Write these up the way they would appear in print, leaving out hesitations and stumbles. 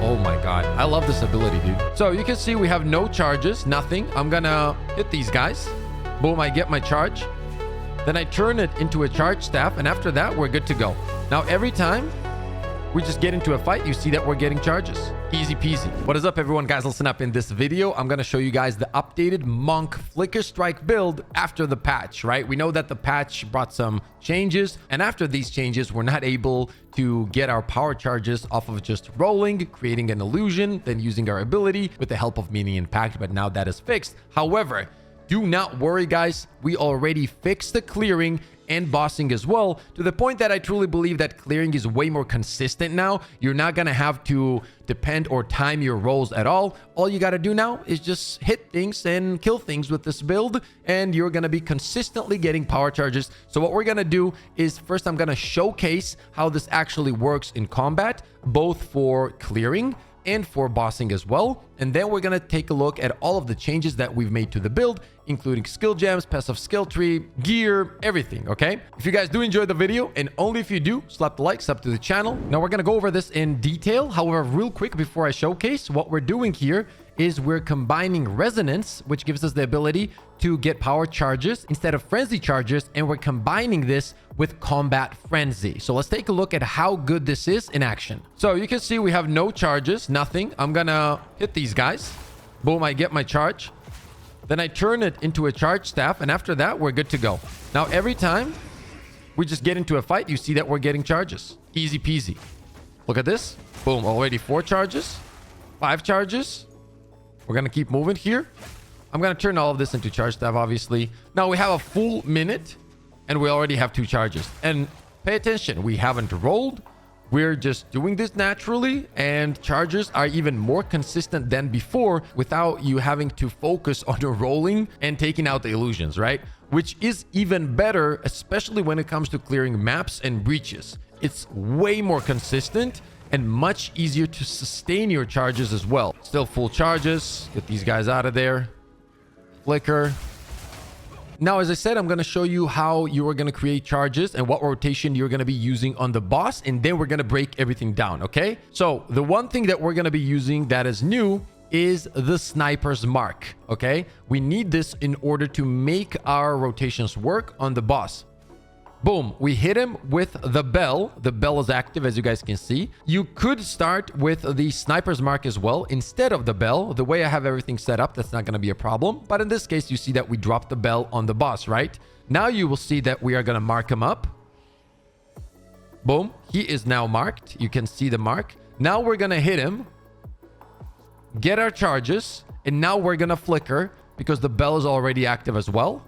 Oh my god, I love this ability, dude. So you can see we have no charges, nothing. I'm gonna hit these guys. Boom, I get my charge. Then I turn it into a charge staff, and after that we're good to go. Now every time we just get into a fight, you see that we're getting charges. Easy peasy. What is up, everyone? Guys, listen up. In this video, I'm going to show you guys the updated Monk Flicker Strike build after the patch, right? We know that the patch brought some changes, and after these changes, we're not able to get our power charges off of just rolling, creating an illusion, then using our ability with the help of minion impact, but now that is fixed. However, do not worry, guys. We already fixed the clearing and bossing as well, to the point that I truly believe that clearing is way more consistent now. You're not gonna have to depend or time your rolls at all. All you gotta do now is just hit things and kill things with this build, and you're gonna be consistently getting power charges. So what we're gonna do is first I'm gonna showcase how this actually works in combat, both for clearing and for bossing as well. And then we're going to take a look at all of the changes that we've made to the build, including skill gems, passive skill tree, gear, everything, okay? If you guys do enjoy the video, and only if you do, slap the like, sub to the channel. Now we're going to go over this in detail. However, real quick before I showcase, what we're doing here is we're combining resonance, which gives us the ability to get power charges instead of frenzy charges, and we're combining this with combat frenzy. So let's take a look at how good this is in action. So you can see we have no charges, nothing. I'm gonna hit these guys. Boom, I get my charge. Then I turn it into a charge staff, and after that we're good to go. Now every time we just get into a fight, you see that we're getting charges. Easy peasy. Look at this. Boom, already 4 charges, 5 charges. We're gonna keep moving here. I'm gonna turn all of this into charge staff, obviously. Now we have a full minute and we already have 2 charges. And pay attention, we haven't rolled. We're just doing this naturally, and charges are even more consistent than before without you having to focus on the rolling and taking out the illusions, right? Which is even better, especially when it comes to clearing maps and breaches. It's way more consistent and much easier to sustain your charges as well. Still full charges. Get these guys out of there. Flicker. Now, as I said, I'm going to show you how you are going to create charges and what rotation you're going to be using on the boss, and then we're going to break everything down, okay? So the one thing that we're going to be using that is new is the sniper's mark, okay? We need this in order to make our rotations work on the boss. Boom, we hit him with the bell. The bell is active, as you guys can see. You could start with the sniper's mark as well instead of the bell. The way I have everything set up, that's not going to be a problem. But in this case, you see that we dropped the bell on the boss, right? Now you will see that we are going to mark him up. Boom, he is now marked. You can see the mark. Now we're going to hit him, get our charges, and now we're going to flicker because the bell is already active as well.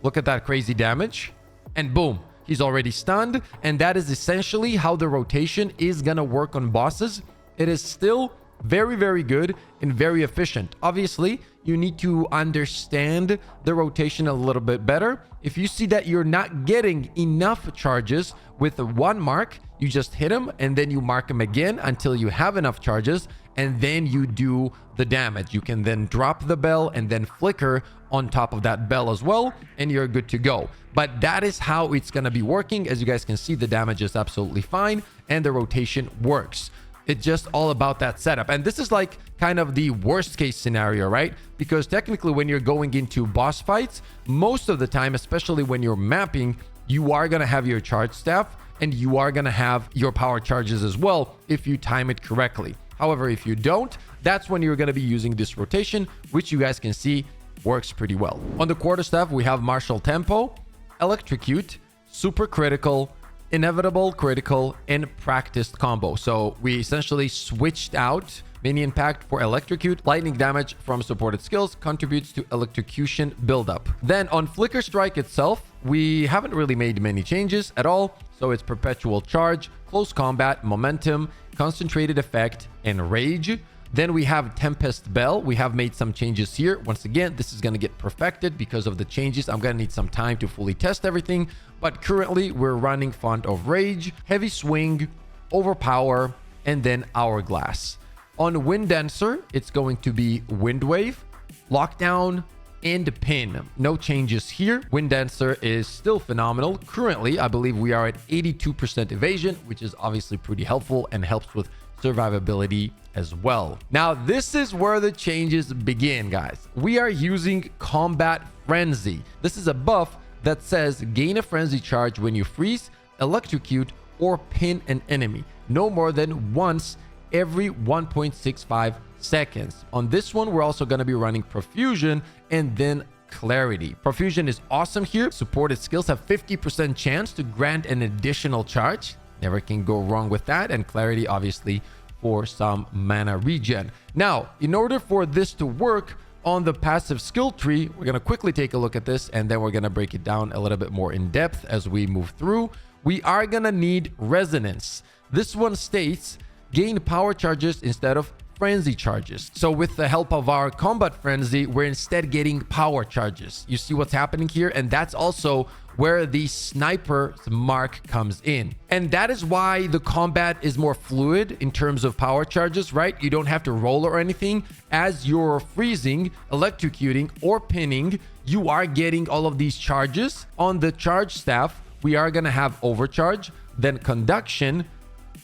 Look at that crazy damage. And boom, he's already stunned. And that is essentially how the rotation is going to work on bosses. It is still very, very good and very efficient. Obviously, you need to understand the rotation a little bit better. If you see that you're not getting enough charges with one mark, you just hit him and then you mark him again until you have enough charges, and then you do the damage. You can then drop the bell and then flicker on top of that bell as well, and you're good to go. But that is how it's going to be working. As you guys can see, the damage is absolutely fine and the rotation works. It's just all about that setup. And this is like kind of the worst case scenario, right? Because technically when you're going into boss fights, most of the time, especially when you're mapping, you are going to have your charge staff and you are going to have your power charges as well if you time it correctly. However, if you don't, that's when you're going to be using this rotation, which you guys can see works pretty well. On the quarterstaff, we have martial tempo, electrocute, super critical, inevitable critical, and practiced combo. So we essentially switched out minion impact for electrocute. Lightning damage from supported skills contributes to electrocution buildup. Then on flicker strike itself, we haven't really made many changes at all. So it's perpetual charge, close combat, momentum, concentrated effect, and rage. Then we have Tempest Bell. We have made some changes here. Once again, this is going to get perfected because of the changes. I'm going to need some time to fully test everything. But currently, we're running Font of Rage, Heavy Swing, Overpower, and then Hourglass. On Wind Dancer, it's going to be Wind Wave, Lockdown, and Pin. No changes here. Wind Dancer is still phenomenal. Currently, I believe we are at 82% evasion, which is obviously pretty helpful and helps with survivability as well. Now, this is where the changes begin, guys. We are using Combat Frenzy. This is a buff that says gain a frenzy charge when you freeze, electrocute, or pin an enemy, no more than once every 1.65 seconds. On this one, we're also going to be running Profusion and then Clarity. Profusion is awesome here. Supported skills have 50% chance to grant an additional charge. Never can go wrong with that. And Clarity, obviously, for some mana regen. Now, in order for this to work on the passive skill tree, we're going to quickly take a look at this, and then we're going to break it down a little bit more in depth as we move through. We are going to need Resonance. This one states gain power charges instead of frenzy charges. So with the help of our Combat Frenzy, we're instead getting power charges. You see what's happening here? And that's also where the sniper's mark comes in. And that is why the combat is more fluid in terms of power charges, right? You don't have to roll or anything. As you're freezing, electrocuting, or pinning, you are getting all of these charges. On the charge staff, we are going to have overcharge, then conduction,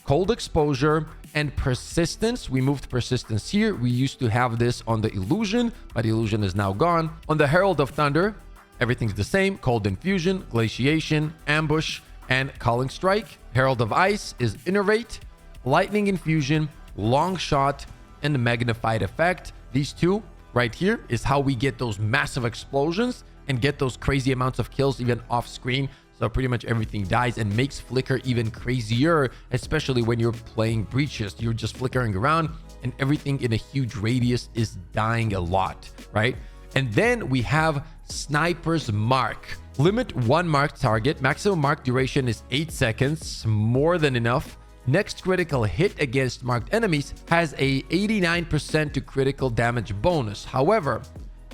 cold exposure, and persistence. We moved persistence here. We used to have this on the illusion, but illusion is now gone. On the Herald of Thunder, everything's the same. Cold infusion, glaciation, ambush, and calling strike. Herald of Ice is innervate, lightning infusion, long shot, and magnified effect. These two right here is how we get those massive explosions and get those crazy amounts of kills even off screen. So pretty much everything dies and makes Flicker even crazier, especially when you're playing breaches. You're just flickering around and everything in a huge radius is dying a lot, right? And then we have Sniper's Mark. Limit one marked target. Maximum mark duration is 8 seconds, more than enough. Next critical hit against marked enemies has a 89% to critical damage bonus. However,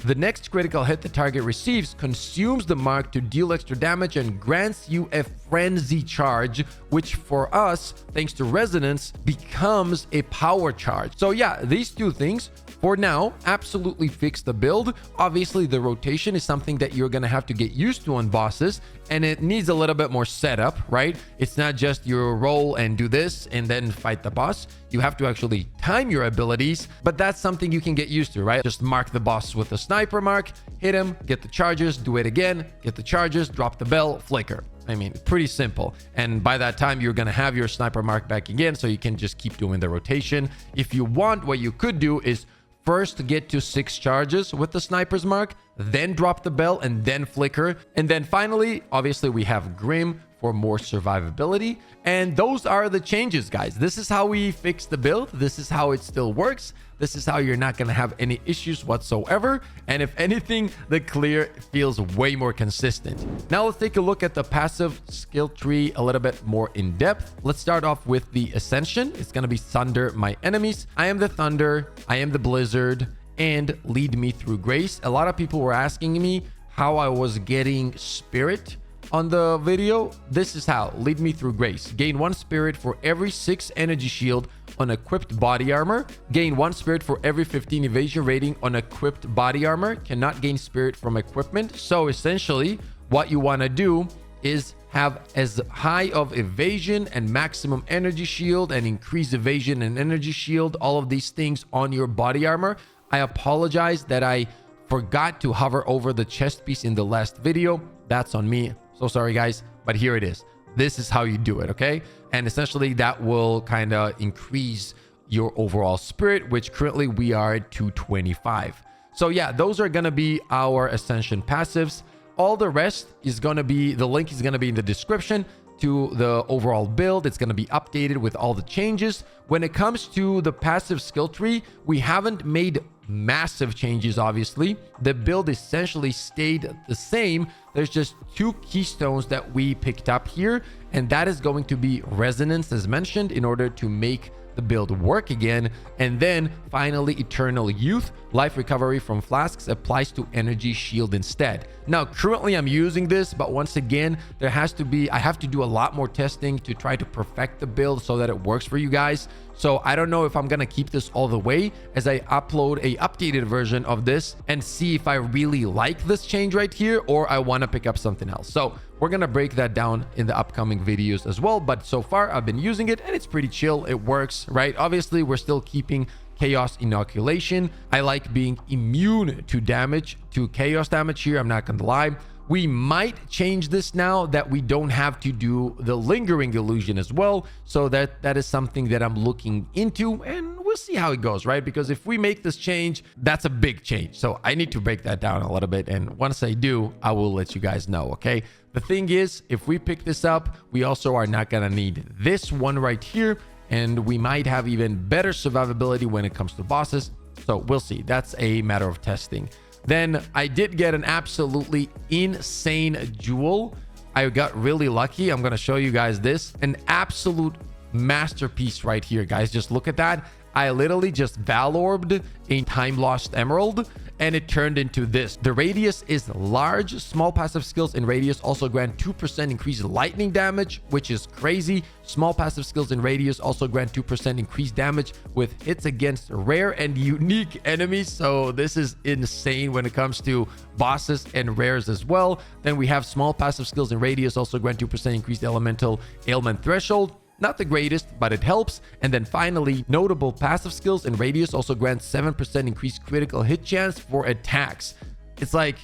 the next critical hit the target receives consumes the mark to deal extra damage and grants you a frenzy charge, which for us, thanks to Resonance, becomes a power charge. So yeah, these two things for now absolutely fix the build. Obviously, the rotation is something that you're going to have to get used to on bosses, and it needs a little bit more setup, right? It's not just you roll and do this and then fight the boss. You have to actually time your abilities, but that's something you can get used to, right? Just mark the boss with a sniper mark, hit him, get the charges, do it again, get the charges, drop the bell, flicker. I mean, pretty simple. And by that time, you're going to have your sniper mark back again, so you can just keep doing the rotation. If you want, what you could do is first get to 6 charges with the sniper's mark, then drop the bell, and then flicker. And then finally, obviously, we have Grim for more survivability. And those are the changes, guys. This is how we fix the build. This is how it still works. This is how you're not going to have any issues whatsoever. And if anything, the clear feels way more consistent. Now let's take a look at the passive skill tree a little bit more in depth. Let's start off with the Ascension. It's going to be Thunder my enemies. I am the Thunder. I am the Blizzard. And lead me through grace. A lot of people were asking me how I was getting Spirit on the video. This is how. Lead me through grace. Gain 1 spirit for every 6 energy shield on equipped body armor. Gain 1 spirit for every 15 evasion rating on equipped body armor. Cannot gain spirit from equipment. So essentially, what you want to do is have as high of evasion and maximum energy shield and increase evasion and energy shield, all of these things on your body armor. I apologize that I forgot to hover over the chest piece in the last video. That's on me. So sorry, guys, but here it is. This is how you do it, okay? And essentially that will kind of increase your overall spirit, which currently we are at 225. So yeah, those are going to be our Ascension passives. All the rest is going to be, the link is going to be in the description to the overall build. It's going to be updated with all the changes. When it comes to the passive skill tree, we haven't made massive changes, obviously. The build essentially stayed the same. There's just 2 keystones that we picked up here, and that is going to be Resonance, as mentioned, in order to make the build work again. And then finally, Eternal Youth. Life recovery from flasks applies to energy shield instead. Now, currently I'm using this, but once again, I have to do a lot more testing to try to perfect the build so that it works for you guys. So I don't know if I'm going to keep this all the way as I upload a updated version of this and see if I really like this change right here or I want to pick up something else. So We're gonna break that down in the upcoming videos as well, but so far I've been using it and it's pretty chill. It works, right? Obviously we're still keeping chaos inoculation. I like being immune to damage, to chaos damage here, I'm not gonna lie. We might change this now that we don't have to do the lingering illusion as well. So that is something that I'm looking into, and we'll see how it goes, right? Because if we make this change, that's a big change. So I need to break that down a little bit. And once I do, I will let you guys know, okay? The thing is, if we pick this up, we also are not gonna need this one right here. And we might have even better survivability when it comes to bosses. So we'll see. That's a matter of testing. Then I did get an absolutely insane jewel. I got really lucky. I'm going to show you guys this. An absolute masterpiece right here, guys. Just look at that. I literally just Valorbed a time lost emerald and it turned into this. The radius is large. Small passive skills in radius also grant 2% increased lightning damage, which is crazy. Small passive skills in radius also grant 2% increased damage with hits against rare and unique enemies. So this is insane when it comes to bosses and rares as well. Then we have small passive skills in radius also grant 2% increased elemental ailment threshold. Not the greatest, but it helps. And then finally, notable passive skills in radius also grants 7% increased critical hit chance for attacks. It's like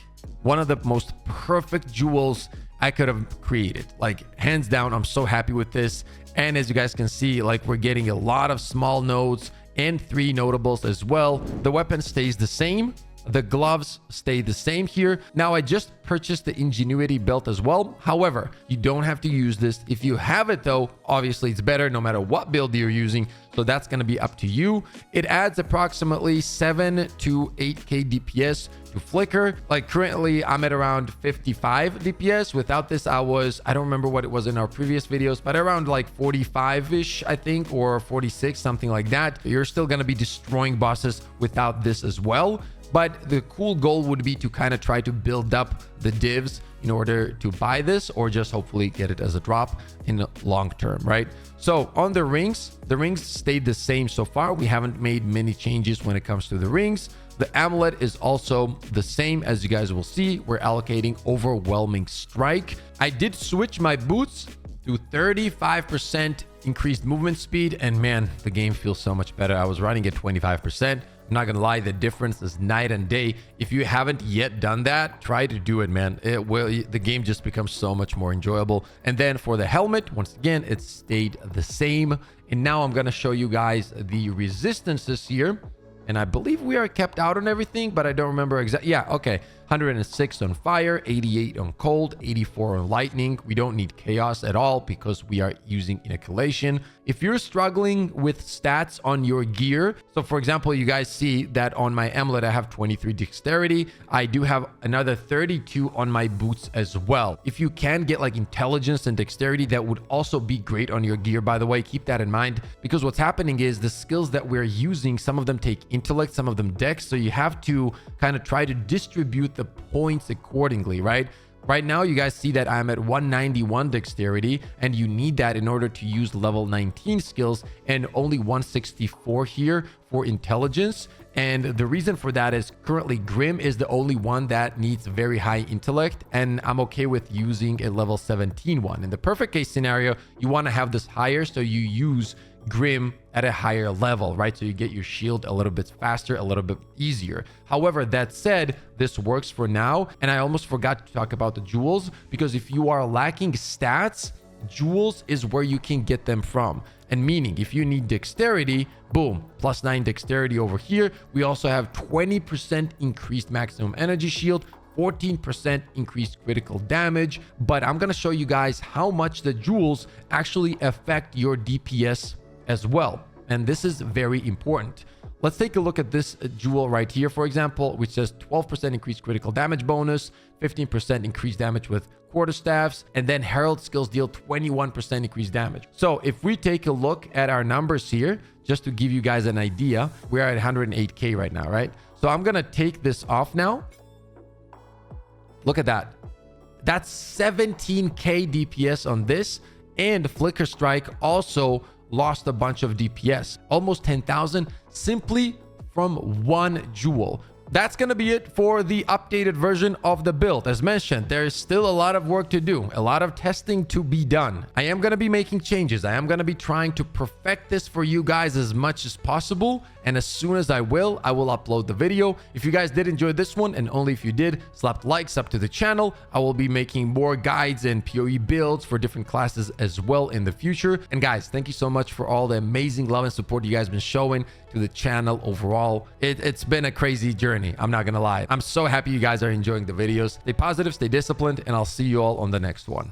one of the most perfect jewels I could have created. Like hands down, I'm so happy with this. And as you guys can see, like we're getting a lot of small nodes and 3 notables as well. The weapon stays the same. The gloves stay the same here. Now I just purchased the Ingenuity belt as well. However, you don't have to use this. If you have it though, obviously it's better no matter what build you're using. So that's going to be up to you. It adds approximately 7 to 8k DPS to flicker. Like currently I'm at around 55 DPS. Without this, I don't remember what it was in our previous videos, but around like 45-ish, I think, or 46, something like that. You're still going to be destroying bosses without this as well. But the cool goal would be to kind of try to build up the divs in order to buy this, or just hopefully get it as a drop in the long term, right? So on the rings stayed the same so far. We haven't made many changes when it comes to the rings. The amulet is also the same. As you guys will see, we're allocating overwhelming strike. I did switch my boots to 35% increased movement speed, and man, the game feels so much better. I was running at 25%. I'm not gonna lie, the difference is night and day. If you haven't yet done that, try to do it, man. The game just becomes so much more enjoyable. And then for the helmet, once again, it stayed the same. And now I'm gonna show you guys the resistances here. And I believe we are kept out on everything, but I don't remember exactly. Yeah, okay. 106 on fire, 88 on cold, 84 on lightning. We don't need chaos at all because we are using inoculation. If you're struggling with stats on your gear, so for example, you guys see that on my amulet, I have 23 dexterity. I do have another 32 on my boots as well. If you can get like intelligence and dexterity, that would also be great on your gear, by the way. Keep that in mind, because what's happening is the skills that we're using, some of them take intellect, some of them dex. So you have to kind of try to distribute the points accordingly, right? Right now, you guys see that I'm at 191 dexterity, and you need that in order to use level 19 skills, and only 164 here for intelligence. And the reason for that is currently Grim is the only one that needs very high intellect, and I'm okay with using a level 17 one. In the perfect case scenario, you want to have this higher, so you use Grim at a higher level, right? So you get your shield a little bit faster, a little bit easier. However, that said, this works for now. And I almost forgot to talk about the jewels, because if you are lacking stats, jewels is where you can get them from. And meaning, if you need dexterity, boom, +9 dexterity over here. We also have 20% increased maximum energy shield, 14% increased critical damage. But I'm going to show you guys how much the jewels actually affect your DPS as well. And this is very important. Let's take a look at this jewel right here, for example, which says 12% increased critical damage bonus, 15% increased damage with quarterstaffs, and then Herald skills deal 21% increased damage. So if we take a look at our numbers here, just to give you guys an idea, we're at 108k right now, right? So I'm going to take this off now. Look at that. That's 17k DPS on this, and Flicker Strike also lost a bunch of DPS, almost 10,000 simply from one jewel. that's going to be it for the updated version of the build. As mentioned, there is still a lot of work to do, a lot of testing to be done. I am going to be making changes. I am going to be trying to perfect this for you guys as much as possible. And as soon as I will upload the video. If you guys did enjoy this one, and only if you did, slap likes up to the channel. I will be making more guides and PoE builds for different classes as well in the future. And guys, thank you so much for all the amazing love and support you guys been showing to the channel overall. It's been a crazy journey. I'm not gonna lie. I'm so happy you guys are enjoying the videos. Stay positive, stay disciplined, and I'll see you all on the next one.